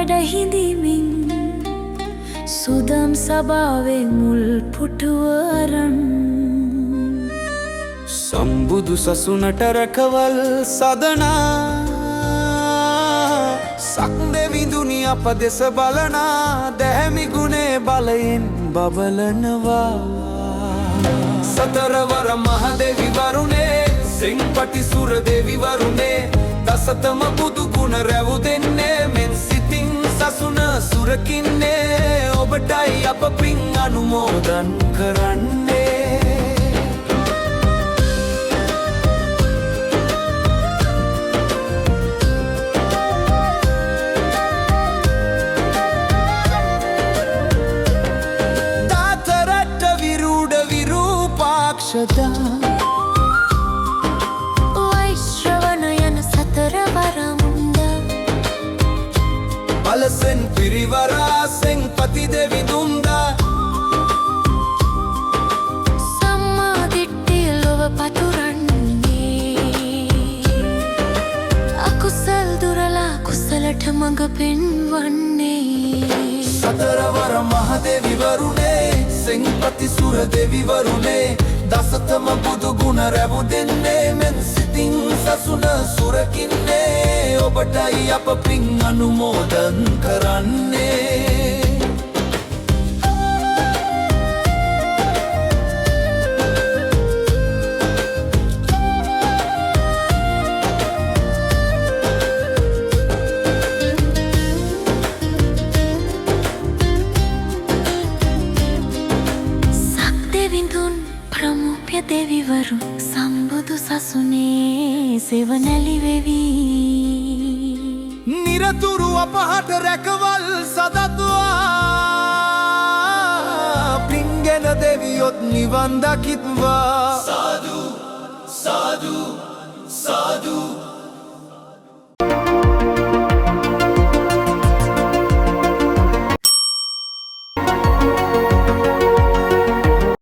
වැඩ හිඳිමින් සුදම් සභාවේ මුල් පුටුව අරන් සම්බුදු සසුනට රැකවල් සදනා සක්දෙවිඳුනි අප දෙස බලනා දැහැමි ගුණේ බලයෙන් බබලනවා සතරවර මහදෙවිවරුනේ සෙන්පටි සුර දෙවිවරුනේ දසතම බුදු ගුණ රැවු දෙන්නේ මෙන් සිතින් සසුන සුරකින්නේ ඔබටයි අප පින් අනුමෝදන් කරන්නේ තාතරට විරූඪ විරූපාක්ෂදා බලසෙන් පිරිවරා සෙන්පති දෙවිඳුන්දා සම්මා දිට්ඨිය ලොව පතුරන්නේ අකුසල් දුරලා කුසලට මඟ පෙන්වන්නේ සතරවර මහදෙවිවරුනේ සෙන්පති සුර දෙවිවරුනේ දසතම බුදු ගුණ රැවු දෙන්නේ මෙන් සිතින් සසුන සුරකින්නේ ඔබටයි අප පින් අනුමෝදන් කරන්නේ ප්‍රමුඛ දෙවිවරු සම්බුදු සසුනේ සෙවණැලි වෙවි නිරතුරු අපහට රැකවල් සදත්වා පින්ගෙන දෙවියොත් නිවන් දකිත්වා සාදු සාදු සාදු